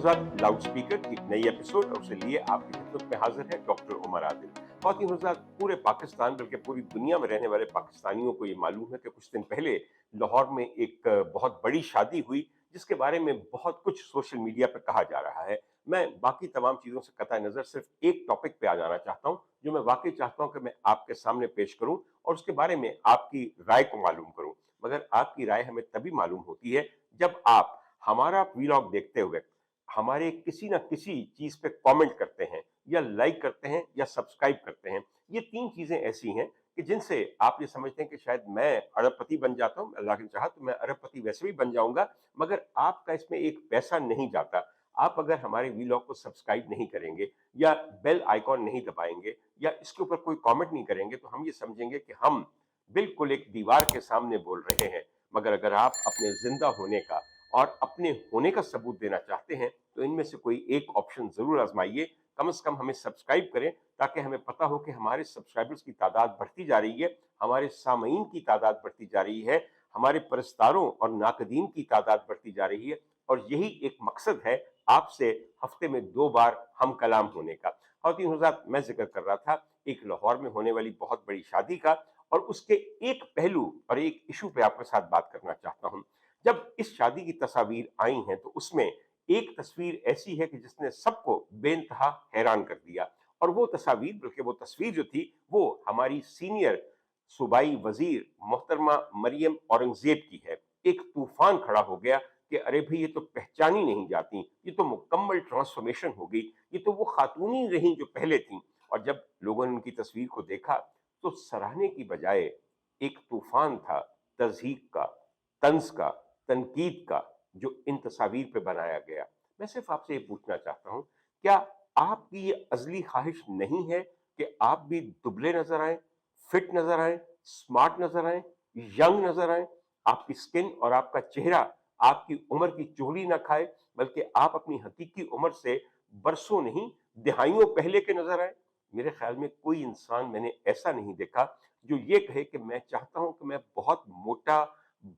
हज़रात, loud speaker की एक नई एपिसोड और उसे लिए आपकी खिदमत में हाजिर है डॉक्टर उमर आदिल। ख़वातीन हज़रात, पूरे पाकिस्तान बल्कि पूरी दुनिया में रहने वाले पाकिस्तानियों को ये मालूम है कि कुछ दिन पहले लाहौर में एक बहुत बड़ी शादी हुई, जिसके बारे में बहुत कुछ सोशल मीडिया पर कहा जा रहा है। मैं बाकी तमाम चीज़ों से कतई नज़र सिर्फ एक टॉपिक पे आ जाना चाहता हूँ, जो मैं वाकई चाहता हूँ कि मैं आपके सामने पेश करूँ और उसके बारे में आपकी राय को मालूम करूँ। मगर आपकी राय हमें तभी मालूम होती है जब आप हमारा वीलॉग देखते हुए हमारे किसी न किसी चीज़ पे कमेंट करते हैं या लाइक करते हैं या सब्सक्राइब करते हैं। ये 3 चीज़ें ऐसी हैं कि जिनसे आप ये समझते हैं कि शायद मैं अरबपति बन जाता हूँ, अल्लाह ने चाहा तो मैं अरबपति वैसे भी बन जाऊँगा, मगर आपका इसमें एक पैसा नहीं जाता। आप अगर हमारे वीलॉग को सब्सक्राइब नहीं करेंगे या बेल आइकॉन नहीं दबाएँगे या इसके ऊपर कोई कमेंट नहीं करेंगे, तो हम ये समझेंगे कि हम बिल्कुल एक दीवार के सामने बोल रहे हैं। मगर अगर आप अपने ज़िंदा होने का और अपने होने का सबूत देना चाहते हैं, तो इनमें से कोई एक ऑप्शन ज़रूर आज़माइए। कम से कम हमें सब्सक्राइब करें, ताकि हमें पता हो कि हमारे सब्सक्राइबर्स की तादाद बढ़ती जा रही है, हमारे सामईन की तादाद बढ़ती जा रही है, हमारे परस्तारों और नाक़दीन की तादाद बढ़ती जा रही है। और यही एक मकसद है आपसे हफ़्ते में 2 बार हम कलाम होने का। ख़वातीन हज़रात, मैं ज़िक्र कर रहा था एक लाहौर में होने वाली बहुत बड़ी शादी का, और उसके एक पहलू और एक इश्यू पे आपके साथ बात करना चाहता हूँ। जब इस शादी की तस्वीर आई हैं, तो उसमें एक तस्वीर ऐसी है कि जिसने सबको बेइंतहा हैरान कर दिया। और वो तस्वीर, बल्कि वो तस्वीर जो थी, वो हमारी सीनियर सूबाई वज़ीर मोहतरमा मरियम औरंगज़ेब की है। एक तूफ़ान खड़ा हो गया कि अरे भई, ये तो पहचानी नहीं जाती, ये तो मुकम्मल ट्रांसफ़ॉर्मेशन हो गई, ये तो वो खातून ही रहीं जो पहले थीं। और जब लोगों ने उनकी तस्वीर को देखा, तो सराहने की बजाय एक तूफ़ान था तज़हीक का, तंज़ का, तनकीद का, जो इन तस्वीर पे बनाया गया। मैं सिर्फ आपसे ये पूछना चाहता हूँ, क्या आपकी ये अज़ली ख़्वाहिश नहीं है कि आप भी दुबले नज़र आएँ, फिट नज़र आएँ, स्मार्ट नज़र आएँ, यंग नज़र आएँ, आपकी स्किन और आपका चेहरा आपकी उम्र की चुगली ना खाए, बल्कि आप अपनी हकीकी उम्र से बरसों नहीं, दहाइयों पहले के नज़र आएँ? मेरे ख़्याल में कोई इंसान मैंने ऐसा नहीं देखा जो ये कहे कि मैं चाहता हूँ कि मैं बहुत मोटा,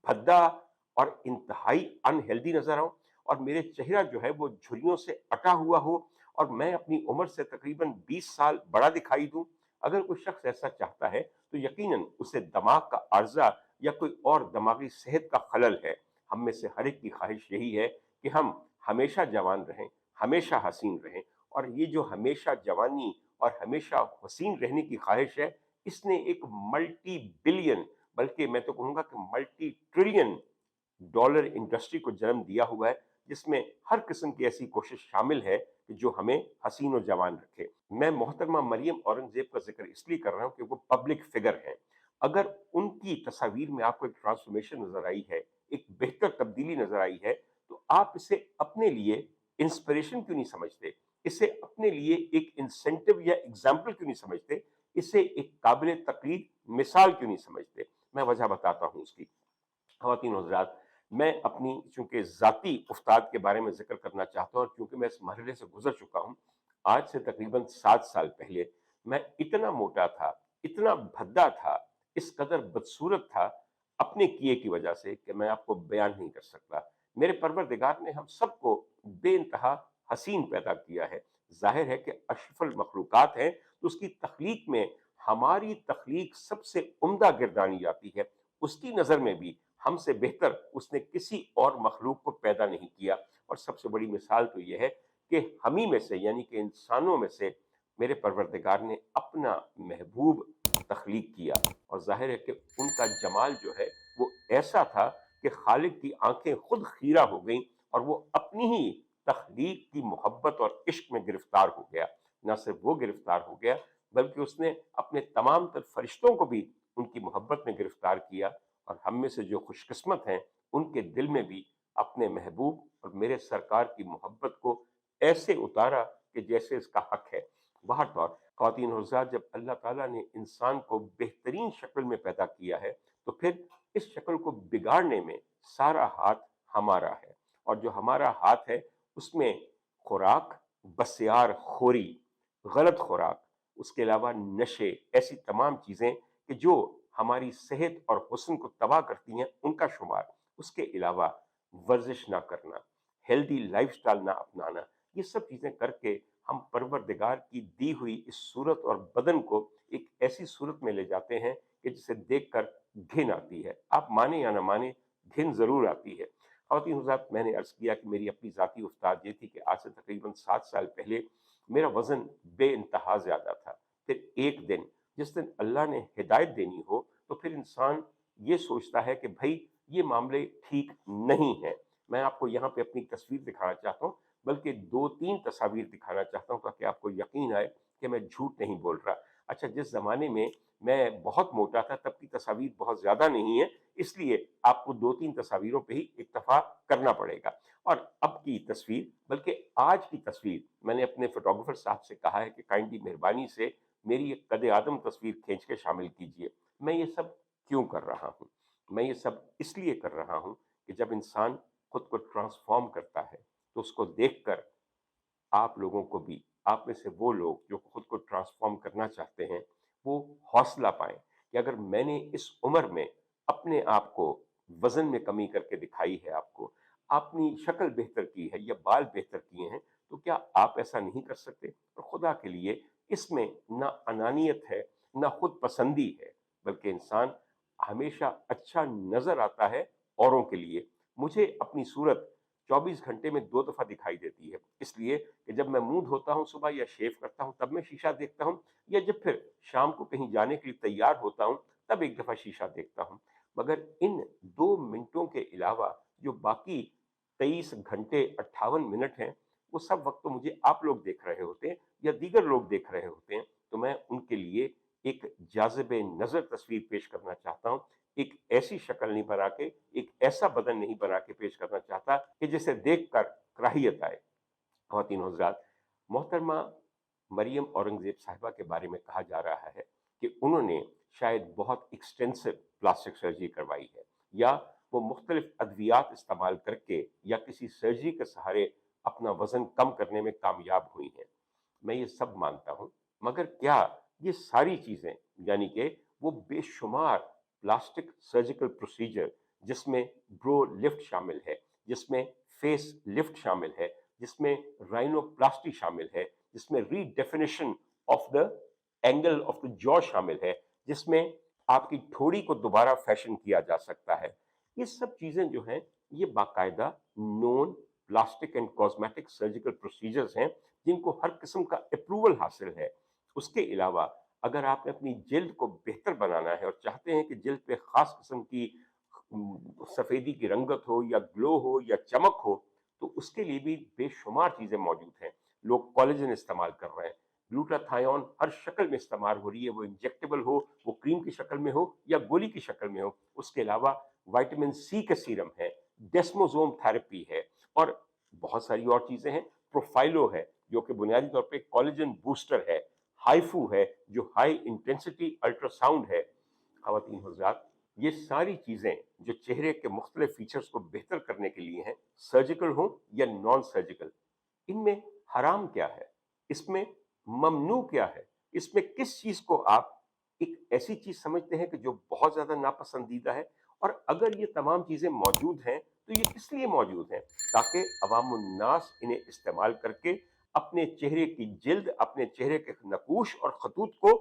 भद्दा और इंतहाई अनहेल्दी नज़र आऊँ, और मेरे चेहरा जो है वो झुर्रियों से अटा हुआ हो, और मैं अपनी उम्र से तकरीबन 20 साल बड़ा दिखाई दूँ। अगर कोई शख्स ऐसा चाहता है, तो यकीनन उसे दिमाग का अर्ज़ा या कोई और दिमागी सेहत का खलल है। हम में से हर एक की ख़्वाहिश यही है कि हम हमेशा जवान रहें, हमेशा हसीन रहें। और ये जो हमेशा जवानी और हमेशा हसीन रहने की ख़्वाहिश है, इसने एक मल्टी बिलियन, बल्कि मैं तो कहूँगा कि मल्टी ट्रिलियन डॉलर इंडस्ट्री को जन्म दिया हुआ है, जिसमें हर किस्म की ऐसी कोशिश शामिल है कि जो हमें हसीन और जवान रखे। मैं मोहतरमा मरियम औरंगज़ेब का ज़िक्र इसलिए कर रहा हूँ कि वो पब्लिक फ़िगर हैं। अगर उनकी तस्वीर में आपको एक ट्रांसफ़ॉर्मेशन नज़र आई है, एक बेहतर तब्दीली नज़र आई है, तो आप इसे अपने लिए इंस्पिरेशन क्यों नहीं समझते? इसे अपने लिए एक इंसेंटिव या एग्ज़ाम्पल क्यों नहीं समझते? इसे एक काबिल तक़लीद मिसाल क्यों नहीं समझते? मैं वजह बताता हूँ उसकी। ख़वातीन हज़रात, मैं अपनी चूँकि ज़ाती उस्ताद के बारे में ज़िक्र करना चाहता हूँ, और क्योंकि मैं इस मरहले से गुज़र चुका हूँ। आज से तकरीबन 7 साल पहले मैं इतना मोटा था, इतना भद्दा था, इस कदर बदसूरत था अपने किए की वजह से कि मैं आपको बयान नहीं कर सकता। मेरे परवरदिगार ने हम सबको बेइंतहा हसीन पैदा किया है। ज़ाहिर है कि अशरफुल मखलूक़ात हैं, तो उसकी तख़लीक में हमारी तख़लीक सबसे उम्दा गिरदानी जाती है। उसकी नज़र में भी हमसे बेहतर उसने किसी और मखलूक को पैदा नहीं किया। और सबसे बड़ी मिसाल तो ये है कि हम ही में से, यानी कि इंसानों में से, मेरे परवरदिगार ने अपना महबूब तख़लीक किया। और ज़ाहिर है कि उनका जमाल जो है वो ऐसा था कि खालिक की आँखें खुद खीरा हो गईं, और वो अपनी ही तख़लीक की मोहब्बत और इश्क में गिरफ़्तार हो गया। न सिर्फ वो गिरफ़्तार हो गया, बल्कि उसने अपने तमाम तर फ़रिश्तों को भी उनकी मोहब्बत में गिरफ़्तार किया। और हम में से जो खुशकिस्मत हैं, उनके दिल में भी अपने महबूब और मेरे सरकार की मोहब्बत को ऐसे उतारा कि जैसे इसका हक है। बहरतौर ख़वातीन और हज़रात, जब अल्लाह ताला ने इंसान को बेहतरीन शक्ल में पैदा किया है, तो फिर इस शक्ल को बिगाड़ने में सारा हाथ हमारा है। और जो हमारा हाथ है, उसमें खुराक, बसियार खोरी, गलत खुराक, उसके अलावा नशे, ऐसी तमाम चीज़ें कि जो हमारी सेहत और हुस्न को तबाह करती हैं, उनका शुमार। उसके अलावा वर्जिश ना करना, हेल्दी लाइफस्टाइल ना अपनाना, ये सब चीज़ें करके हम परवरदिगार की दी हुई इस सूरत और बदन को एक ऐसी सूरत में ले जाते हैं कि जिसे देखकर घिन आती है। आप माने या ना माने, घिन ज़रूर आती है। ख़वातीन हज़रात, मैंने अर्ज़ किया कि मेरी अपनी ज़ाती उस्ताद ये थी कि आज से तकरीबन 7 साल पहले मेरा वज़न बेइंतहा ज़्यादा था। फिर एक दिन, जिस दिन अल्लाह ने हिदायत देनी हो, तो फिर इंसान ये सोचता है कि भई ये मामले ठीक नहीं हैं। मैं आपको यहाँ पे अपनी तस्वीर दिखाना चाहता हूँ, बल्कि 2-3 तस्वीर दिखाना चाहता हूँ ताकि आपको यकीन आए कि मैं झूठ नहीं बोल रहा। अच्छा, जिस ज़माने में मैं बहुत मोटा था तब की तस्वीर बहुत ज़्यादा नहीं है, इसलिए आपको 2-3 तस्वीरों पे ही इक्तफ़ा करना पड़ेगा। और अब की तस्वीर, बल्कि आज की तस्वीर, मैंने अपने फ़ोटोग्राफ़र साहब से कहा है कि काइंडली मेहरबानी से मेरी एक कद-ए-आदम तस्वीर खींच के शामिल कीजिए। मैं ये सब क्यों कर रहा हूँ? मैं ये सब इसलिए कर रहा हूँ कि जब इंसान खुद को ट्रांसफ़ॉर्म करता है, तो उसको देखकर आप लोगों को भी, आप में से वो लोग जो खुद को ट्रांसफ़ॉर्म करना चाहते हैं, वो हौसला पाएँ कि अगर मैंने इस उम्र में अपने आप को वज़न में कमी करके दिखाई है आपको, अपनी शक्ल बेहतर की है या बाल बेहतर किए हैं, तो क्या आप ऐसा नहीं कर सकते? और खुदा के लिए इसमें ना अनानियत है, ना खुद पसंदी है, बल्कि इंसान हमेशा अच्छा नज़र आता है औरों के लिए। मुझे अपनी सूरत 24 घंटे में 2 दफ़ा दिखाई देती है, इसलिए कि जब मैं मुँह धोता हूँ सुबह या शेव करता हूँ तब मैं शीशा देखता हूँ, या जब फिर शाम को कहीं जाने के लिए तैयार होता हूँ तब एक दफ़ा शीशा देखता हूँ। मगर इन 2 मिनटों के अलावा जो बाकी 23 घंटे 58 मिनट हैं, वो सब वक़्त तो मुझे आप लोग देख रहे होते हैं या दीगर लोग देख रहे होते हैं, तो मैं उनके लिए एक जाज़िब-ए-नज़र तस्वीर पेश करना चाहता हूँ। एक ऐसी शक्ल नहीं बना के, एक ऐसा बदन नहीं बना के पेश करना चाहता कि जिसे देखकर कराहियत आए। ख़वातीन और हज़रात, मोहतरमा मरियम औरंगज़ेब साहिबा के बारे में कहा जा रहा है कि उन्होंने शायद बहुत एक्सटेंसिव प्लास्टिक सर्जरी करवाई है, या वो मुख्तलिफ अद्वियात इस्तेमाल करके या किसी सर्जरी के सहारे अपना वज़न कम करने में कामयाब हुई हैं। मैं ये सब मानता हूँ, मगर क्या ये सारी चीज़ें, यानी कि वो बेशुमार प्लास्टिक सर्जिकल प्रोसीजर, जिसमें ब्रो लिफ्ट शामिल है, जिसमें फेस लिफ्ट शामिल है, जिसमें राइनोप्लास्टी शामिल है, जिसमें redefinition of the angle of the jaw शामिल है, जिसमें आपकी ठोड़ी को दोबारा फैशन किया जा सकता है। ये सब चीज़ें जो हैं, ये बाकायदा known plastic and cosmetic surgical procedures हैं, जिनको हर किस्म का अप्रूवल हासिल है। उसके अलावा अगर आपने अपनी जिल्द को बेहतर बनाना है और चाहते हैं कि जिल्द पे ख़ास किस्म की सफ़ेदी की रंगत हो या ग्लो हो या चमक हो, तो उसके लिए भी बेशुमार चीज़ें मौजूद हैं। लोग कोलेजन इस्तेमाल कर रहे हैं, ग्लूटाथायोन हर शक्ल में इस्तेमाल हो रही है, वो इंजेक्टेबल हो, वो क्रीम की शक्ल में हो या गोली की शक्ल में हो। उसके अलावा विटामिन सी के सीरम है, डेस्मोसोम थेरेपी है और बहुत सारी और चीज़ें हैं। प्रोफाइलो है, जो कि बुनियादी तौर पे कोलेजन बूस्टर है। हाइफू है, जो हाई इंटेंसिटी अल्ट्रासाउंड है। ख़वातीन हज़रात, ये सारी चीज़ें जो चेहरे के मुख्तलिफ फीचर्स को बेहतर करने के लिए हैं, सर्जिकल हों या नॉन सर्जिकल, इनमें हराम क्या है? इसमें ममनू क्या है? इसमें किस चीज़ को आप एक ऐसी चीज़ समझते हैं कि जो बहुत ज़्यादा नापसंदीदा है? और अगर ये तमाम चीज़ें मौजूद हैं, तो ये किस लिए मौजूद हैं? ताकि अवामुन्नास इन्हें इस्तेमाल करके अपने चेहरे की जिल्द, अपने चेहरे के नकूश और खतूत को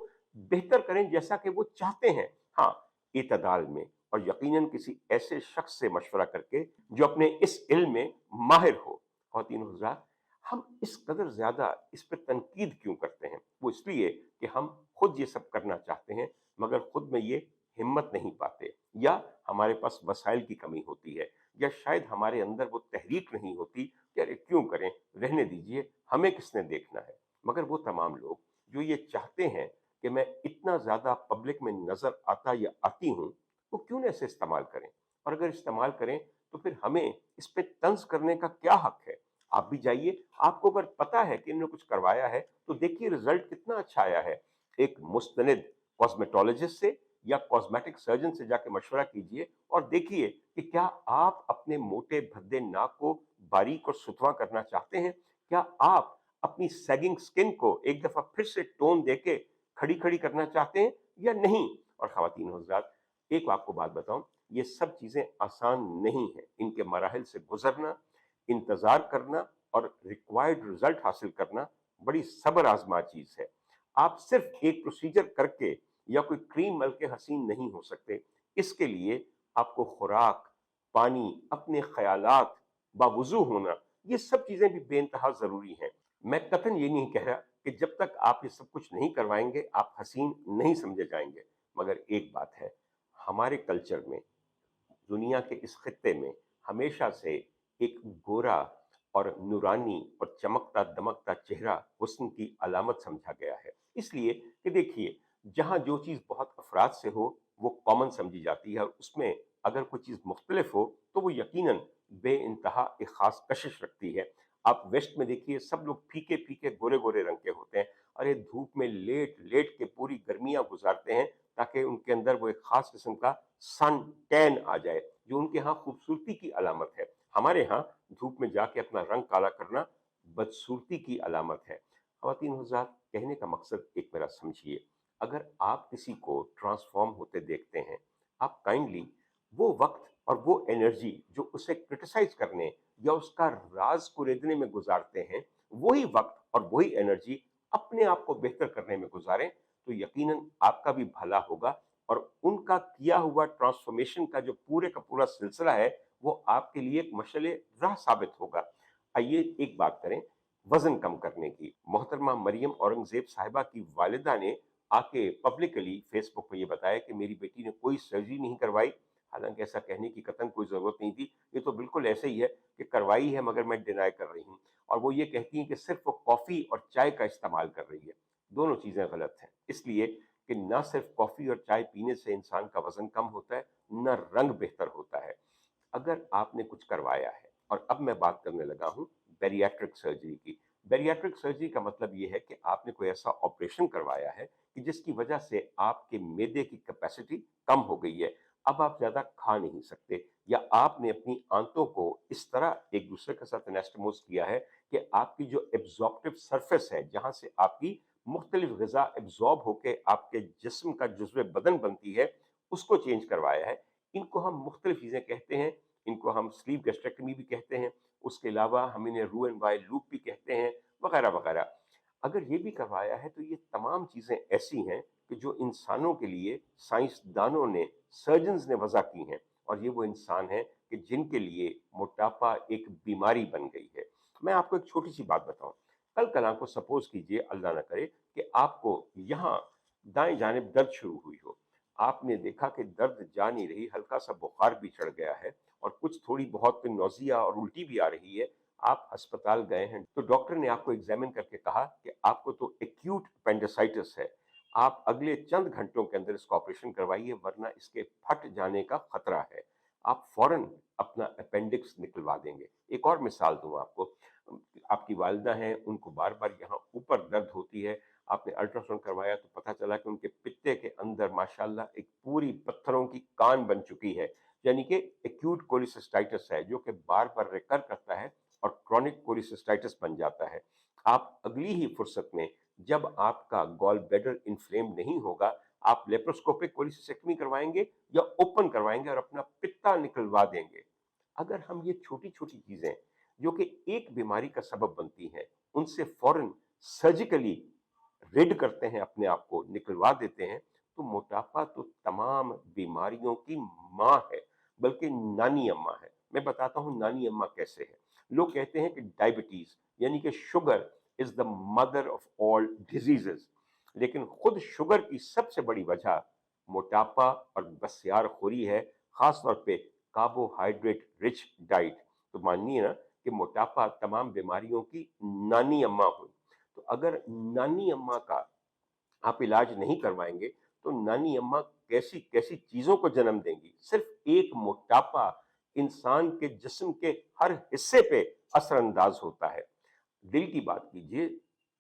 बेहतर करें जैसा कि वो चाहते हैं। हाँ, इतदाल में, और यकीनन किसी ऐसे शख्स से मशवरा करके जो अपने इस इल्म में माहिर हो। ख़वातीन और हज़रात, हम इस कदर ज़्यादा इस पे तनकीद क्यों करते हैं? वो इसलिए कि हम खुद ये सब करना चाहते हैं, मगर खुद में ये हिम्मत नहीं पाते, या हमारे पास वसाइल की कमी होती है, या शायद हमारे अंदर वो तहरीक नहीं होती कि अरे क्यों करें, रहने दीजिए, हमें किसने देखना है। मगर वो तमाम लोग जो ये चाहते हैं कि मैं इतना ज़्यादा पब्लिक में नज़र आता या आती हूँ, वो क्यों ना इसे इस्तेमाल करें? और अगर इस्तेमाल करें, तो फिर हमें इस पे तंज़ करने का क्या हक है? आप भी जाइए, आपको अगर पता है कि इन्होंने कुछ करवाया है, तो देखिए रिज़ल्ट कितना अच्छा आया है। एक मुस्तनिद कॉस्मेटोलॉजिस्ट से या कॉस्मेटिक सर्जन से जाके मशवरा कीजिए और देखिए कि क्या आप अपने मोटे भद्दे नाक को बारीक और सुथरा करना चाहते हैं? क्या आप अपनी सैगिंग स्किन को एक दफ़ा फिर से टोन देके खड़ी-खड़ी करना चाहते हैं या नहीं? और ख़वातीन और हज़रात, एक आपको बात बताऊँ, ये सब चीज़ें आसान नहीं हैं। इनके मराहिल से गुज़रना, इंतजार करना और रिक्वायर्ड रिजल्ट हासिल करना बड़ी सब्र आजमा चीज है। आप सिर्फ एक प्रोसीजर करके या कोई क्रीम मल के हसीन नहीं हो सकते। इसके लिए आपको खुराक, पानी, अपने ख्यालात, बावुजू होना, ये सब चीजें भी बेइंतहा जरूरी हैं। मैं कतन ये नहीं कह रहा कि जब तक आप ये सब कुछ नहीं करवाएंगे आप हसीन नहीं समझे जाएंगे, मगर एक बात है, हमारे कल्चर में, दुनिया के इस खित्ते में हमेशा से एक गोरा और नूरानी और चमकता दमकता चेहरा हुस्न की अलामत समझा गया है। इसलिए कि देखिए, जहाँ जो चीज़ बहुत अफराद से हो वो कॉमन समझी जाती है, और उसमें अगर कोई चीज़ मुख्तलिफ हो तो वो यकीनन बे इंतहा एक खास कशिश रखती है। आप वेस्ट में देखिए, सब लोग फीके फीके गोरे गोरे रंग के होते हैं। अरे धूप में लेट लेट के पूरी गर्मियां गुजारते हैं ताकि उनके अंदर वो एक खास किस्म का सन टैन आ जाए, जो उनके यहाँ खूबसूरती की अलामत है। हमारे यहाँ धूप में जाके अपना रंग काला करना बदसूरती की अलामत है। ख़वातीन हज़रात, कहने का मकसद एक मेरा समझिए, अगर आप किसी को ट्रांसफॉर्म होते देखते हैं, आप काइंडली वो वक्त और वो एनर्जी जो उसे क्रिटिसाइज करने या उसका राज कुरेदने में गुजारते हैं, वही वक्त और वही एनर्जी अपने आप को बेहतर करने में गुजारें, तो यकीनन आपका भी भला होगा और उनका किया हुआ ट्रांसफॉर्मेशन का जो पूरे का पूरा सिलसिला है वो आपके लिए एक मशले राह साबित होगा। आइए एक बात करें वजन कम करने की। मोहतरमा मरियम औरंगजेब साहिबा की वालिदा ने आके पब्लिकली फेसबुक पे ये बताया कि मेरी बेटी ने कोई सर्जरी नहीं करवाई। हालांकि ऐसा कहने की कतई कोई जरूरत नहीं थी, ये तो बिल्कुल ऐसे ही है कि करवाई है मगर मैं डिनाई कर रही हूँ। और वो ये कहती हैं कि सिर्फ वो कॉफी और चाय का इस्तेमाल कर रही है। दोनों चीजें गलत हैं, इसलिए कि ना सिर्फ कॉफी और चाय पीने से इंसान का वजन कम होता है, न रंग बेहतर होता है। अगर आपने कुछ करवाया है, और अब मैं बात करने लगा हूं बैरियाट्रिक सर्जरी की। बैरियाट्रिक सर्जरी का मतलब यह है कि आपने कोई ऐसा ऑपरेशन करवाया है कि जिसकी वजह से आपके मैदे की कैपेसिटी कम हो गई है। अब आप ज्यादा खा नहीं सकते, या आपने अपनी आंतों को इस तरह एक दूसरे के साथ एनास्टमोज किया है कि आपकी जो एब्जॉर्प्टिव सरफेस है, जहां से आपकी मुख्तलिफ गजा एब्जॉर्ब होकर आपके जिस्म का जुज़्व बदन बनती है, उसको चेंज करवाया है। इनको हम मुख्तलिफ चीज़ें कहते हैं, इनको हम स्लीव गैस्ट्रेक्टमी भी कहते हैं, उसके अलावा हम इन्हें रू एंड वाई लूप भी कहते हैं, वगैरह वगैरह। अगर ये भी करवाया है तो ये तमाम चीज़ें ऐसी हैं कि जो इंसानों के लिए साइंसदानों ने, सर्जन्स ने वजह की हैं, और ये वो इंसान हैं कि जिनके लिए मोटापा एक बीमारी बन गई है। मैं आपको एक छोटी सी बात बताऊं, कल कला को सपोज कीजिए, अल्लाह ना करे, कि आपको यहाँ दाएं जानिब दर्द शुरू हुई हो। आपने देखा कि दर्द जा नहीं रही, हल्का सा बुखार भी चढ़ गया है और कुछ थोड़ी बहुत नौजिया और उल्टी भी आ रही है। आप अस्पताल गए हैं तो डॉक्टर ने आपको एग्जामिन करके कहा कि आपको तो एक्यूट अपेंडिसाइटिस है, आप अगले चंद घंटों के अंदर इसका ऑपरेशन करवाइए वरना इसके फट जाने का खतरा है। आप फौरन अपना अपेंडिक्स निकलवा देंगे। एक और मिसाल दूं आपको, आपकी वालिदा हैं, उनको बार बार यहाँ ऊपर दर्द होती है। आपने अल्ट्रासाउंड करवाया तो पता चला कि उनके पित्ते के अंदर माशाल्लाह एक पूरी पत्थरों की कान बन चुकी है, यानी कि एक्यूट कोलिसिस्टाइटिस है, जो कि बार बार रिकर करता है और क्रॉनिक कोलिसिस्टाइटिस बन जाता है। आप अगली ही फुर्सत में, जब आपका गॉल ब्लैडर इन्फ्लेम नहीं होगा, आप लेप्रोस्कोपिक कोलिसिस्टेक्टमी करवाएंगे या ओपन करवाएंगे और अपना पित्ता निकलवा देंगे। अगर हम ये छोटी छोटी चीजें जो कि एक बीमारी का सबब बनती हैं, उनसे फौरन सर्जिकली रिड करते हैं, अपने आप को निकलवा देते हैं, तो मोटापा तो तमाम बीमारियों की माँ है, बल्कि नानी अम्मा है। मैं बताता हूँ नानी अम्मा कैसे है। लोग कहते हैं कि डायबिटीज यानी कि sugar is the mother of all diseases, लेकिन खुद शुगर की सबसे बड़ी वजह मोटापा और बसियारखोरी है, खासतौर पे कार्बोहाइड्रेट रिच डाइट। तो मानिए ना कि मोटापा तमाम बीमारियों की नानी अम्मा हुई। तो अगर नानी अम्मा का आप इलाज नहीं करवाएंगे तो नानी अम्मा कैसी कैसी चीजों को जन्म देंगी। सिर्फ एक मोटापा इंसान के जिस्म के हर हिस्से पे असरअंदाज होता है। दिल की बात कीजिए,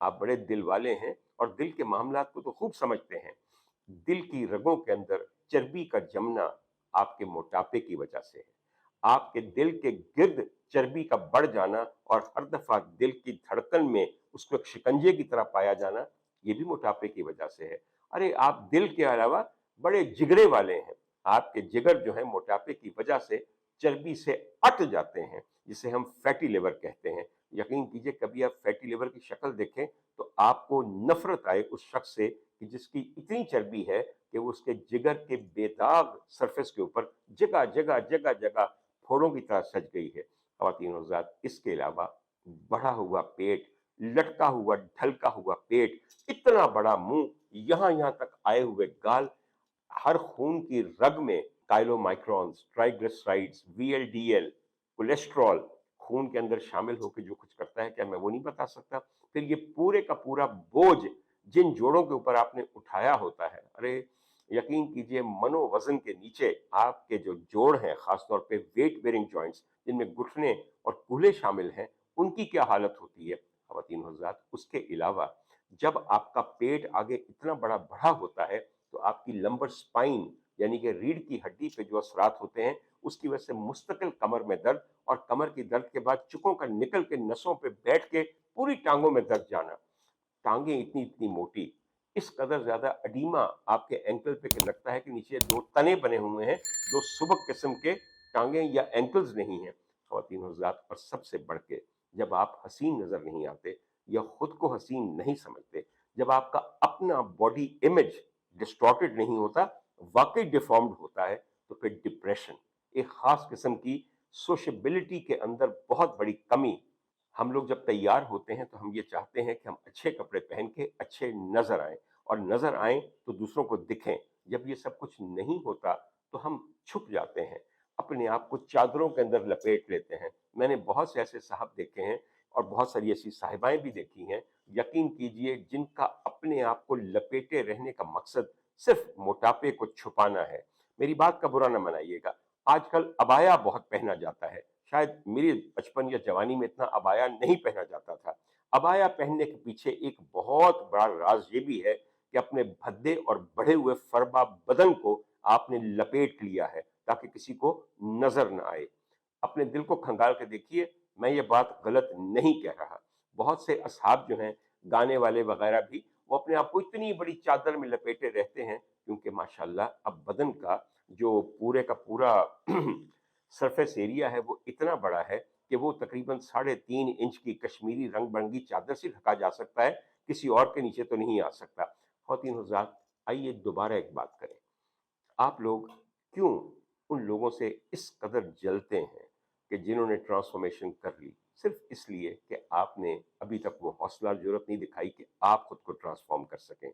आप बड़े दिल वाले हैं और दिल के मामलात को तो खूब समझते हैं। दिल की रगों के अंदर चर्बी का जमना आपके मोटापे की वजह से है। आपके दिल के गिर्द चर्बी का बढ़ जाना और हर दफा दिल की धड़कन में उसको एक शिकंजे की तरह पाया जाना, ये भी मोटापे की वजह से है। अरे आप दिल के अलावा बड़े जिगरे वाले हैं, आपके जिगर जो है मोटापे की वजह से चर्बी से अट जाते हैं, जिसे हम फैटी लिवर कहते हैं। यकीन कीजिए कभी आप फैटी लिवर की शक्ल देखें तो आपको नफरत आए उस शख्स से कि जिसकी इतनी चर्बी है कि वो उसके जिगर के बेदाग सरफेस के ऊपर जगह जगह जगह जगह फोड़ों की तरह सज गई है। ख्वातीन और हज़रात, इसके अलावा बढ़ा हुआ पेट, लटका हुआ ढलका हुआ पेट, इतना बड़ा मुंह, यहाँ यहाँ तक आए हुए गाल, हर खून की रग में काइलोमाइक्रॉन्स, ट्राइग्लिसराइड्स, वीएलडीएल, कोलेस्ट्रॉल खून के अंदर शामिल होकर जो कुछ करता है, क्या मैं वो नहीं बता सकता? फिर ये पूरे का पूरा बोझ जिन जोड़ों के ऊपर आपने उठाया होता है, अरे यकीन कीजिए मनोवजन के नीचे आपके जो जोड़ हैं, खासतौर पे वेट बेरिंग जॉइंट्स जिनमें घुटने और कूल्हे शामिल हैं, उनकी क्या हालत होती है ख्वातीन हज़रात। उसके अलावा जब आपका पेट आगे इतना बड़ा बढ़ा होता है तो आपकी लंबर स्पाइन यानी कि रीढ़ की हड्डी पे जो असरात होते हैं, उसकी वजह से मुस्तकिल कमर में दर्द, और कमर की दर्द के बाद चुकों का निकल के नसों पे बैठ के पूरी टांगों में दर्द जाना। टांगे इतनी इतनी मोटी, इस कदर ज्यादा अडीमा आपके एंकल पे कि लगता है कि नीचे दो तने बने हुए हैं, दो सुबक किस्म के टांगे या एंकल्स नहीं है ख्वातीन हज़रात। और सबसे बढ़ के जब आप हसीन नजर नहीं आते या खुद को हसीन नहीं समझते, जब आपका अपना बॉडी इमेज डिस्टॉर्टेड नहीं होता, वाकई डिफॉर्म्ड होता है, तो फिर डिप्रेशन, एक खास किस्म की सोशेबिलिटी के अंदर बहुत बड़ी कमी। हम लोग जब तैयार होते हैं तो हम ये चाहते हैं कि हम अच्छे कपड़े पहन के अच्छे नजर आएं, और नजर आएं तो दूसरों को दिखें। जब ये सब कुछ नहीं होता तो हम छुप जाते हैं, अपने आप को चादरों के अंदर लपेट लेते हैं। मैंने बहुत से ऐसे साहब देखे हैं और बहुत सारी ऐसी साहिबाएं भी देखी हैं, यकीन कीजिए, जिनका अपने आप को लपेटे रहने का मकसद सिर्फ मोटापे को छुपाना है। मेरी बात का बुरा ना मनाइएगा, आजकल अबाया बहुत पहना जाता है। शायद मेरे बचपन या जवानी में इतना अबाया नहीं पहना जाता था। अबाया पहनने के पीछे एक बहुत बड़ा राज ये भी है कि अपने भद्दे और बढ़े हुए फरबा बदन को आपने लपेट लिया है ताकि किसी को नजर न आए। अपने दिल को खंगाल के देखिए, मैं ये बात गलत नहीं कह रहा। बहुत से असहाब जो हैं, गाने वाले वगैरह भी, वो अपने आप को इतनी बड़ी चादर में लपेटे रहते हैं क्योंकि माशाल्लाह अब बदन का जो पूरे का पूरा सरफेस एरिया है वो इतना बड़ा है कि वो तकरीबन 3.5 इंच की कश्मीरी रंग बिरंगी चादर से ढका जा सकता है, किसी और के नीचे तो नहीं आ सकता। ख्वातीन हज़रात, आइए दोबारा एक बात करें। आप लोग क्यों उन लोगों से इस कदर जलते हैं कि जिन्होंने ट्रांसफॉर्मेशन कर ली, सिर्फ इसलिए कि आपने अभी तक वो हौसला और जरूरत नहीं दिखाई कि आप खुद को ट्रांसफॉर्म कर सकें।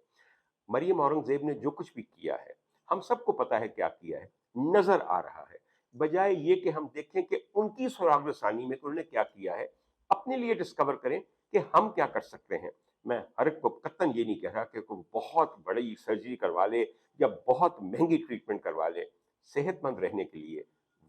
मरियम औरंगजेब ने जो कुछ भी किया है, हम सबको पता है क्या किया है, नजर आ रहा है। बजाय ये कि हम देखें कि उनकी सुराग रसानी में उन्होंने क्या किया है, अपने लिए डिस्कवर करें कि हम क्या कर सकते हैं। मैं हर एक को कतन ये नहीं कह रहा कि कोई बहुत बड़ी सर्जरी करवा ले या बहुत महंगी ट्रीटमेंट करवा ले। सेहतमंद रहने के लिए,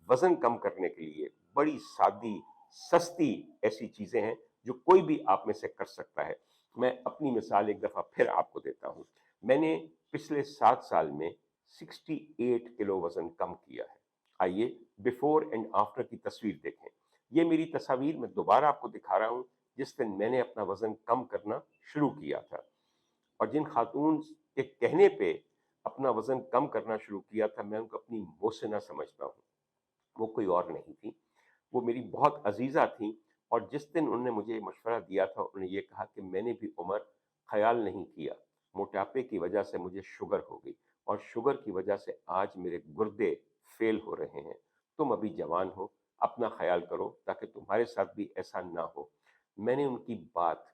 वजन कम करने के लिए बड़ी सादी, सस्ती ऐसी चीजें हैं जो कोई भी आप में से कर सकता है। मैं अपनी मिसाल एक दफा फिर आपको देता हूं। मैंने पिछले 7 साल में 68 किलो वजन कम किया है। आइए बिफोर एंड आफ्टर की तस्वीर देखें। ये मेरी तस्वीर मैं दोबारा आपको दिखा रहा हूं जिस दिन मैंने अपना वजन कम करना शुरू किया था, और जिन खातून के कहने पे अपना वजन कम करना शुरू किया था, मैं उनको अपनी मोहसिना समझता हूँ। वो कोई और नहीं थी, वो मेरी बहुत अजीज़ा थी। और जिस दिन उन्होंने मुझे मशवरा दिया था, उन्होंने ये कहा कि मैंने भी उमर ख्याल नहीं किया, मोटापे की वजह से मुझे शुगर हो गई, और शुगर की वजह से आज मेरे गुर्दे फेल हो रहे हैं। तुम अभी जवान हो, अपना ख्याल करो ताकि तुम्हारे साथ भी ऐसा ना हो। मैंने उनकी बात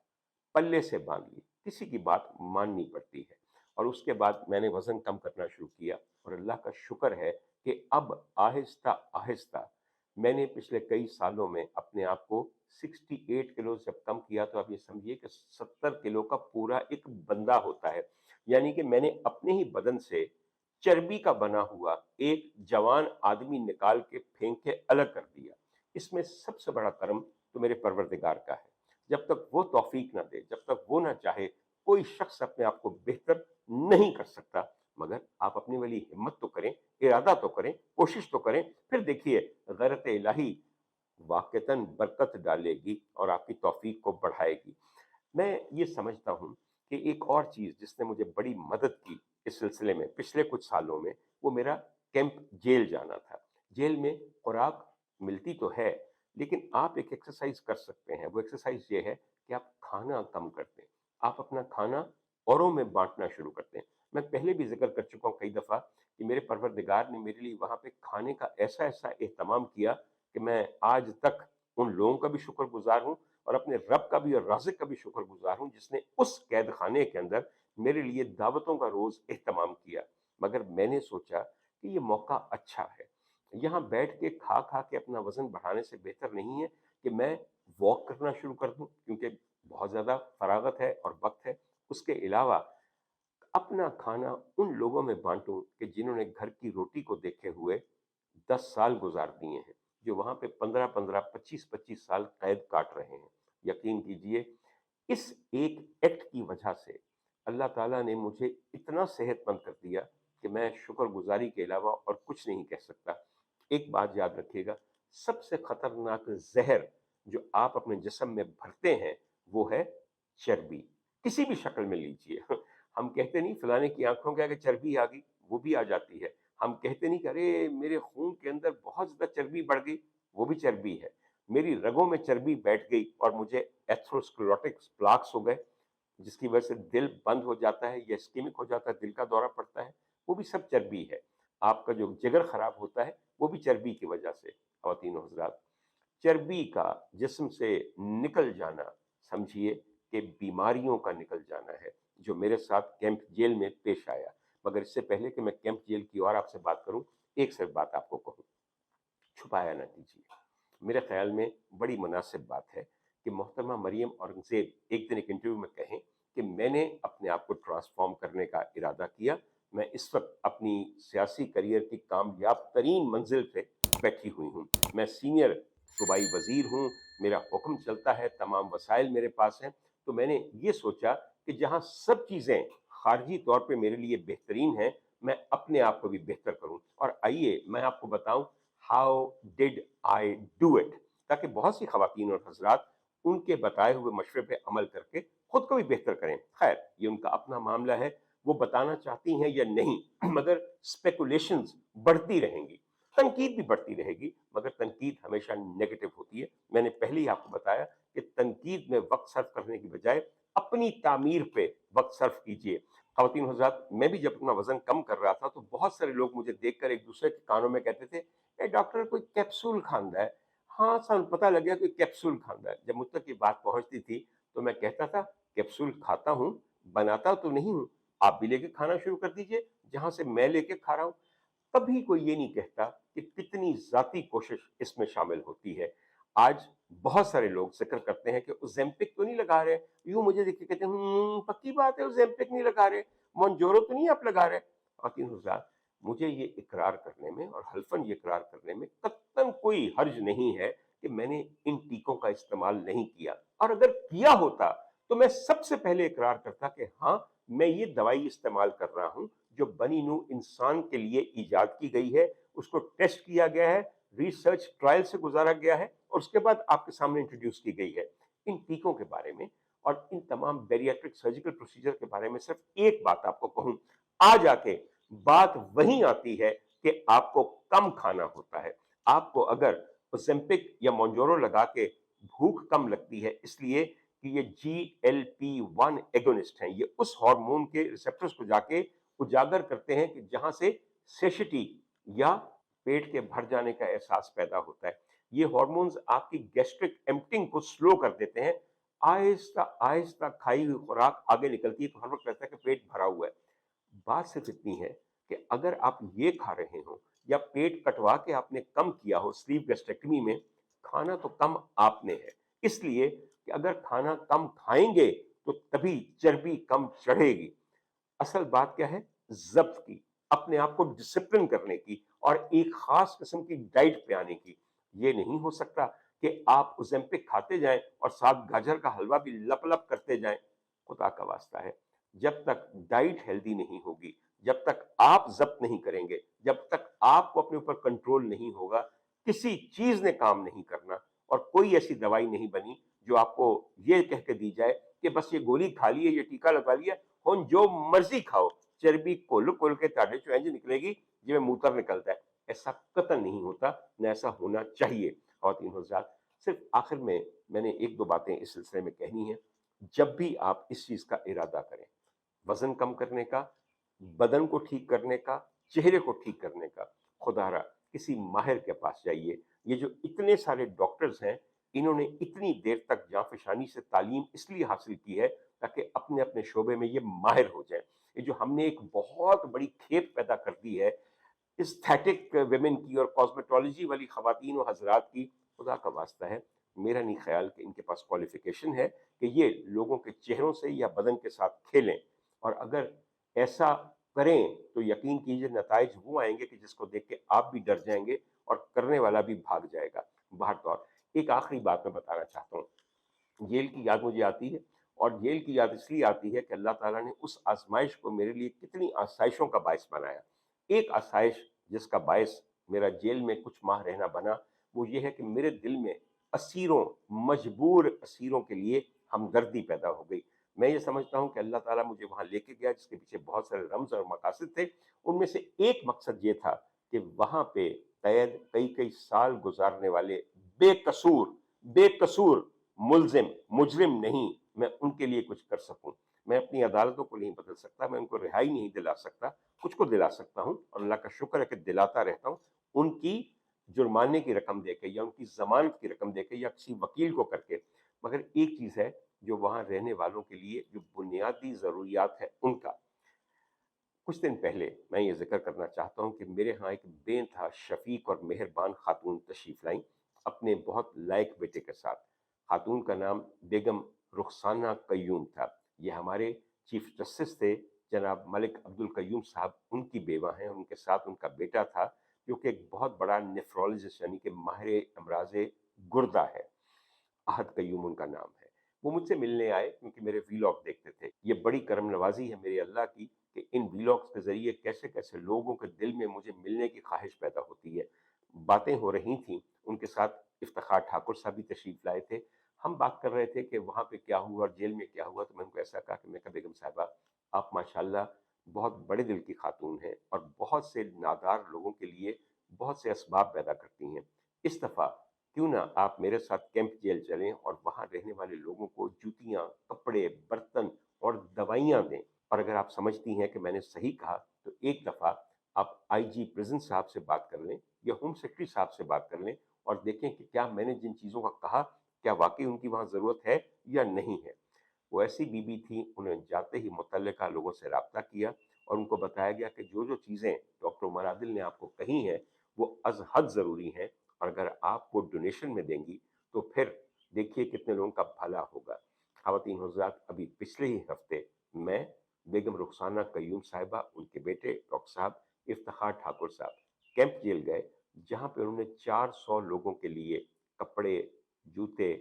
पल्ले से बांध ली, किसी की बात माननी पड़ती है। और उसके बाद मैंने वजन कम करना शुरू किया, और अल्लाह का शुक्र है कि अब आहिस्ता आहिस्ता मैंने पिछले कई सालों में अपने आप को 68 किलो जब कम किया, तो आप ये समझिए कि 70 किलो का पूरा एक बंदा होता है। यानी कि मैंने अपने ही बदन से चर्बी का बना हुआ एक जवान आदमी निकाल के फेंक के अलग कर दिया। इसमें सबसे बड़ा कर्म तो मेरे परवरदिगार का है। जब तक वो तौफीक ना दे, जब तक वो ना चाहे, कोई शख्स अपने आप को बेहतर नहीं कर सकता। मगर आप अपनी वाली हिम्मत तो करें, इरादा तो करें, कोशिश तो करें, फिर देखिए गैरत इलाही वाक़तन बरकत डालेगी और आपकी तौफीक को बढ़ाएगी। मैं ये समझता हूँ कि एक और चीज़ जिसने मुझे बड़ी मदद की इस सिलसिले में पिछले कुछ सालों में, वो मेरा कैंप जेल जाना था। जेल में खुराक मिलती तो है, लेकिन आप एक एक्सरसाइज कर सकते हैं। वो एक्सरसाइज ये है कि आप खाना कम कर दें। आप अपना खाना औरों में बाँटना शुरू कर दें। मैं पहले भी ज़िक्र कर चुका हूँ कई दफ़ा कि मेरे परवरदिगार ने मेरे लिए वहाँ पे खाने का ऐसा-ऐसा एहतमाम किया कि मैं आज तक उन लोगों का भी शुक्रगुज़ार हूँ और अपने रब का भी और राज़िक का भी शुक्रगुज़ार हूँ, जिसने उस कैद खाने के अंदर मेरे लिए दावतों का रोज़ एहतमाम किया। मगर मैंने सोचा कि ये मौका अच्छा है। यहाँ बैठ के खा-खा के अपना वज़न बढ़ाने से बेहतर नहीं है कि मैं वॉक करना शुरू कर दूँ, क्योंकि बहुत ज़्यादा फ़राग़त है और वक़्त है। उसके अलावा अपना खाना उन लोगों में बाँटूँ कि जिन्होंने घर की रोटी को देखे हुए 10 साल गुज़ार दिए हैं, जो वहाँ पे 15-15, 25-25 साल कैद काट रहे हैं। यकीन कीजिए, इस एक एक्ट की वजह से अल्लाह ताला ने मुझे इतना सेहतमंद कर दिया कि मैं शुक्रगुज़ारी के अलावा और कुछ नहीं कह सकता। एक बात याद रखिएगा, सबसे खतरनाक ज़हर जो आप अपने जिस्म में भरते हैं, वो है चर्बी। किसी भी शक्ल में लीजिए। हम कहते नहीं फलाने की आँखों के आगे चर्बी आ गई, वो भी आ जाती है। हम कहते नहीं कि अरे! मेरे खून के अंदर बहुत ज़्यादा चर्बी बढ़ गई, वो भी चर्बी है। मेरी रगों में चर्बी बैठ गई और मुझे एथेरोस्क्लेरोटिक प्लाक्स हो गए, जिसकी वजह से दिल बंद हो जाता है या इस्केमिक हो जाता है, दिल का दौरा पड़ता है, वो भी सब चर्बी है। आपका जो जिगर खराब होता है, वो भी चर्बी की वजह से। ख़वातीन और हज़रात, चर्बी का जिस्म से निकल जाना समझिए कि बीमारियों का निकल जाना है, जो मेरे साथ कैंप जेल में पेश आया। मगर इससे पहले कि मैं कैंप जेल की और आपसे बात करूँ, एक सिर्फ़ बात आपको कहूँ, छुपाया ना कीजिए। मेरे ख़्याल में बड़ी मुनासिब बात है कि मोहतरमा मरियम औरंगज़ेब एक दिन एक इंटरव्यू में कहें कि मैंने अपने आप को ट्रांसफ़ॉर्म करने का इरादा किया। मैं इस वक़्त अपनी सियासी करियर की कामयाब तरीन मंज़िल पे बैठी हुई हूँ। मैं सीनियर सूबाई वज़ीर हूँ, मेरा हुक्म चलता है, तमाम वसाइल मेरे पास हैं। तो मैंने ये सोचा कि जहाँ सब चीज़ें ख़ारिजी तौर पे मेरे लिए बेहतरीन हैं, मैं अपने आप को भी बेहतर करूँ। और आइए मैं आपको बताऊँ how did I do it, ताकि बहुत सी ख़वातीन और हज़रात उनके बताए हुए मशवरे पे अमल करके खुद को भी बेहतर करें। खैर, ये उनका अपना मामला है, वो बताना चाहती हैं या नहीं, मगर स्पेकुलेशंस बढ़ती रहेंगी, तनकीद भी बढ़ती रहेगी, मगर तनकीद हमेशा नेगेटिव होती है। मैंने पहले ही आपको बताया कि तनकीद में वक़्त सर्फ़ करने की बजाय अपनी तामीर पे वक़्त सर्फ़ कीजिए। ख़वातीन हज़रात, मैं भी जब अपना वज़न कम कर रहा था, तो बहुत सारे लोग मुझे देखकर एक-दूसरे के कानों में कहते थे, "ए डॉक्टर कोई कैप्सूल खांदा है।" हाँ, सानू पता लग गया कोई कैप्सूल खांदा है। जब मुझ तक ये बात पहुँचती थी, तो मैं कहता था, "कैप्सूल खाता हूँ, बनाता तो नहीं हूँ। आप भी लेके खाना शुरू कर दीजिए, जहाँ से मैं लेके खा रहा हूँ।" कभी कोई ये नहीं कहता कि कितनी ज़ाती कोशिश इसमें शामिल होती है। आज बहुत सारे लोग ज़िक्र करते हैं कि ओज़ेम्पिक तो नहीं लगा रहे, यूँ मुझे देख के कहते हैं, पक्की बात है ओज़ेम्पिक नहीं लगा रहे, मोंजोरो तो नहीं आप लगा रहे?" ख़वातीन हज़रात, मुझे ये इकरार करने में और हल्फ़न ये इकरार करने में कतई कोई हर्ज नहीं है कि मैंने इन टीकों का इस्तेमाल नहीं किया, और अगर किया होता, तो मैं सबसे पहले इकरार करता कि हाँ, मैं ये दवाई इस्तेमाल कर रहा हूँ, जो बनी नूं इंसान के लिए ईजाद की गई है, उसको टेस्ट किया गया है, रिसर्च ट्रायल से गुज़ारा गया है और उसके बाद आपके सामने इंट्रोड्यूस की गई है। इन टीकों के बारे में और इन तमाम बैरिएट्रिक सर्जिकल प्रोसीजर के बारे में सिर्फ़ एक बात आपको कहूँ, आ जाके बात वहीं आती है कि आपको कम खाना होता है। आपको अगर ओज़ेम्पिक या मोंजोरो लगा के भूख कम लगती है, इसलिए कि ये जीएलपी-1 एगोनिस्ट हैं। ये उस हार्मोन के रिसेप्टर्स को जाके उजागर करते हैं कि जहाँ से सेशिटी या पेट के भर जाने का एहसास पैदा होता है। ये हार्मोन्स आपकी गैस्ट्रिक एम्प्टिंग को स्लो कर देते हैं। आहिस्ता-आहिस्ता खाई हुई खुराक आगे निकलती है, तो हर वक़्त लगता है कि पेट भरा हुआ है। बात सिर्फ इतनी है कि अगर आप ये खा रहे हो या पेट कटवा के आपने कम किया हो स्लीव गैस्ट्रेक्टमी में, खाना तो कम आपने है। इसलिए कि अगर खाना कम खाएँगे, तो तभी चर्बी कम चढ़ेगी। असल बात क्या है? ज़ब्त की, अपने आप को डिसिप्लिन करने की और एक ख़ास किस्म की डाइट पे आने की। ये नहीं हो सकता कि आप ओज़ेम्पिक खाते जाएँ और साथ गाजर का हलवा भी लप-लप करते जाएँ। खुदा का वास्ता है, जब तक डाइट हेल्दी नहीं होगी, जब तक आप ज़ब्त नहीं करेंगे, जब तक आपको अपने ऊपर कंट्रोल नहीं होगा, किसी चीज़ ने काम नहीं करना और कोई ऐसी दवाई नहीं बनी, जो आपको ये कह के दी जाए कि बस ये गोली खा ली है, ये टीका लगा लिया, हुण जो मर्ज़ी खाओ, चर्बी घुल-घुल के तुहाडे चों इंज निकलेगी जिवें मूतर निकलदा है। ऐसा कतई नहीं होता, न ऐसा होना चाहिए। ख़वातीन और हज़रात, सिर्फ़ आखिर में मैंने 1-2 बातें इस सिलसिले में कहनी हैं। जब भी आप इस चीज़ का इरादा करें, वज़न कम करने का, बदन को ठीक करने का, चेहरे को ठीक करने का, खुदारा किसी माहिर के पास जाइए। ये जो इतने सारे डॉक्टर्स हैं, इन्होंने इतनी देर तक जाँफशानी से तालीम इसलिए हासिल की है ताकि अपने-अपने शोबे में ये माहिर हो जाएँ। ये जो हमने एक बहुत बड़ी खेप पैदा कर दी है एस्थेटिक वुमेन की और कॉस्मेटोलॉजी वाली ख़वातीन और हज़रात की, खुदा का वास्ता है, मेरा नहीं ख़्याल कि इनके पास क्वालिफ़िकेशन है कि ये लोगों के चेहरों से या बदन के साथ खेलें। और अगर ऐसा करें तो यकीन कीजिए नताइज वो आएँगे कि जिसको देख के आप भी डर जाएँगे और करने वाला भी भाग जाएगा। बहरतौर एक आखिरी बात मैं बताना चाहता हूँ। जेल की याद मुझे आती है और जेल की याद इसलिए आती है कि अल्लाह ताला ने उस आज़माइश को मेरे लिए कितनी आसाइशों का बायस बनाया। एक आसाइश जिसका बायस मेरा जेल में कुछ माह रहना बना, वो ये है कि मेरे दिल में असीरों, मजबूर असीरों के लिए हमदर्दी पैदा हो गई। मैं ये समझता हूँ कि अल्लाह ताला मुझे वहाँ लेके गया जिसके पीछे बहुत सारे रम्ज़ और मकासद थे। उनमें से एक मकसद ये था कि वहाँ पे कैद कई-कई साल गुज़ारने वाले बेकसूर बेकसूर मुल्ज़िम, मुजरिम नहीं, मैं उनके लिए कुछ कर सकूँ। मैं अपनी अदालतों को नहीं बदल सकता, मैं उनको रिहाई नहीं दिला सकता, कुछ को दिला सकता हूँ और अल्लाह का शुक्र है कि दिलाता रहता हूँ। उनकी जुर्माने की रकम देके या उनकी ज़मानत की रकम देके या किसी वकील को करके। मगर एक चीज़ है, जो वहाँ रहने वालों के लिए जो बुनियादी ज़रूरियात है उनका। कुछ दिन पहले मैं ये ज़िक्र करना चाहता हूँ कि मेरे यहाँ एक बेइंतहा शफ़ीक और मेहरबान ख़ातून तशरीफ़ लाईं, अपने बहुत लायक बेटे के साथ। ख़ातून का नाम बेगम रुख़साना क़य्यूम था। ये हमारे चीफ़ जस्टिस थे, जनाब मलिक अब्दुल क़य्यूम साहब, उनकी बेवा हैं। उनके साथ उनका बेटा था, जो कि एक बहुत बड़ा नेफ़्रोलॉजिस्ट यानी कि माहिर अमराज़े गुर्दा है। अहद कय्यूम उनका नाम है। वो मुझसे मिलने आए क्योंकि मेरे वीलॉग देखते थे। ये बड़ी करम नवाज़ी है मेरे अल्लाह की कि इन वीलॉग्स के ज़रिए कैसे-कैसे लोगों के दिल में मुझे मिलने की ख़्वाहिश पैदा होती है। बातें हो रही थीं, उनके साथ इफ्तिख़ार ठाकुर साहब भी तशरीफ़ लाए थे। हम बात कर रहे थे कि वहाँ पे क्या हुआ और जेल में क्या हुआ, तो मैंने उनको ऐसा कहा कि मैं कहा बेगम साहिबा, आप माशाअल्लाह बहुत बड़े दिल की ख़ातून हैं और बहुत से नादार लोगों के लिए बहुत से असबाब पैदा करती हैं। इस दफ़ा क्यों ना आप मेरे साथ कैंप जेल चलें और वहाँ रहने वाले लोगों को जूतियाँ, कपड़े, बर्तन और दवाइयाँ दें। और अगर आप समझती हैं कि मैंने सही कहा, तो एक दफ़ा आप आईजी प्रिज़न साहब से बात कर लें या होम सेक्रेटरी साहब से बात कर लें और देखें कि क्या मैंने जिन चीज़ों का कहा, क्या वाक़ई उनकी वहाँ ज़रूरत है या नहीं है। वो ऐसी बीबी थीं, उन्होंने जाते ही मुतल्लिका लोगों से राब्ता किया और उनको बताया गया कि जो-जो चीज़ें डॉक्टर उमर आदिल ने आपको कही हैं, वो अज़ हद ज़रूरी हैं और अगर आप वो डोनेशन में देंगी, तो फिर देखिए कितने लोगों का भला होगा। ख़वातीन हज़रात, अभी पिछले ही हफ़्ते मैं, बेगम रुख़साना क़य्यूम साहिबा, उनके बेटे डॉक्टर साहब इफ्तिख़ार ठाकुर साहब कैंप जेल गए, जहाँ पे उन्होंने 400 लोगों के लिए कपड़े, जूते,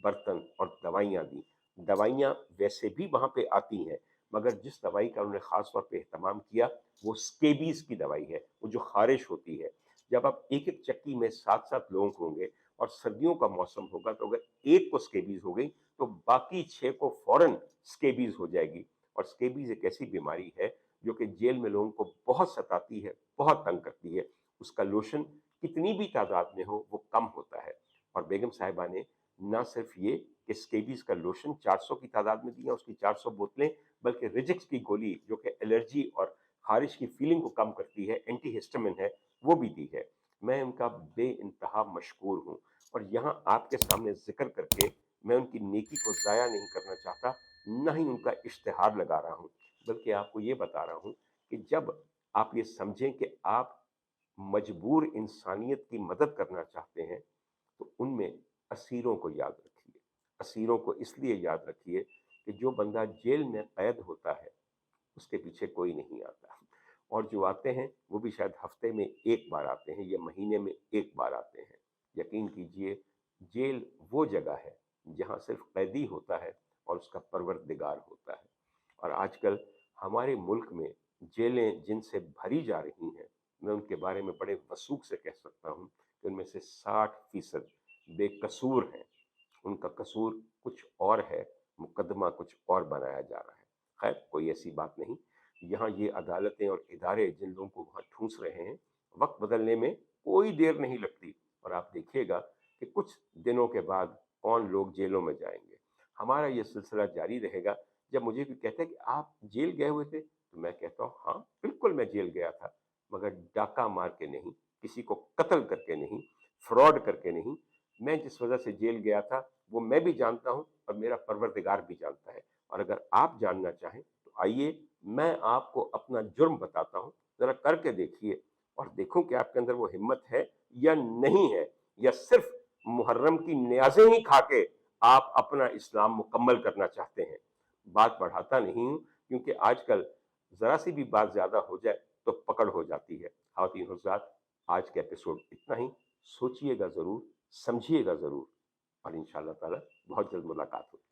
बर्तन और दवाइयाँ दी। दवाइयाँ वैसे भी वहाँ पे आती हैं, मगर जिस दवाई का उन्होंने ख़ास तौर पे एहतमाम किया, वो स्केबीज़ की दवाई है, वो जो ख़ारिश होती है। जब आप एक-एक चक्की में 7-7 लोग होंगे और सर्दियों का मौसम होगा, तो अगर एक को स्केबीज़ हो गई, तो बाकी 6 को फ़ौरन स्केबीज़ हो जाएगी। और स्केबीज़ एक ऐसी बीमारी है, जो कि जेल में लोगों को बहुत सताती है, बहुत तंग करती है। उसका लोशन कितनी भी तादाद में हो, वो कम होता है। और बेगम साहिबा ने ना सिर्फ़ ये कि स्केबीज़ का लोशन 400 की तादाद में दिया, उसकी 400 बोतलें, बल्कि रिजिक्स की गोली, जो कि एलर्जी और ख़ारिश की फ़ीलिंग को कम करती है, एंटी हिस्टामिन है, वो भी दी है। मैं उनका बेइंतहा मशकूर हूँ और यहाँ आपके सामने ज़िक्र करके मैं उनकी नेकी को ज़ाया नहीं करना चाहता, ना ही उनका इश्तिहार लगा रहा हूँ, बल्कि आपको ये बता रहा हूँ कि जब आप ये समझें कि आप मजबूर इंसानियत की मदद करना चाहते हैं, तो उनमें असीरों को याद रखिए। असीरों को इसलिए याद रखिए कि जो बंदा जेल में कैद होता है, उसके पीछे कोई नहीं आता और जो आते हैं, वो भी शायद हफ्ते में 1 बार आते हैं या महीने में 1 बार आते हैं। यकीन कीजिए, जेल वो जगह है, जहाँ सिर्फ़ कैदी होता है और उसका परवरदिगार होता है। और आजकल हमारे मुल्क में जेलें जिनसे भरी जा रही हैं, मैं उनके बारे में बड़े वसूख से कह सकता हूँ कि उनमें से 60% बेकसूर हैं। उनका कसूर कुछ और है, मुकदमा कुछ और बनाया जा रहा है। खैर, कोई ऐसी बात नहीं। यहाँ ये अदालतें और इदारे जिन लोगों को वहाँ ठूँस रहे हैं, वक्त बदलने में कोई देर नहीं लगती और आप देखिएगा कि कुछ दिनों के बाद कौन लोग जेलों में जाएंगे। हमारा ये सिलसिला जारी रहेगा। जब मुझे कोई कहता है कि आप जेल गए हुए थे, तो मैं कहता हूँ हाँ बिल्कुल मैं जेल गया था, मगर डाका मार के नहीं, किसी को कत्ल करके नहीं, फ्रॉड करके नहीं। मैं जिस वजह से जेल गया था वो मैं भी जानता हूँ और मेरा परवरदिगार भी जानता है। और अगर आप जानना चाहें तो आइए, मैं आपको अपना जुर्म बताता हूँ, जरा करके देखिए और देखूं कि आपके अंदर वो हिम्मत है या नहीं है, या सिर्फ मुहर्रम की न्याज़ें ही खा के आप अपना इस्लाम मुकम्मल करना चाहते हैं। बात बढ़ाता नहीं हूं, क्योंकि आजकल जरा सी भी बात ज्यादा हो जाए तो पकड़ हो जाती है। ख़वातीन हज़रात, आज का एपिसोड इतना ही। सोचिएगा जरूर, समझिएगा जरूर, और इंशाअल्लाह ताला बहुत जल्द मुलाकात होगी।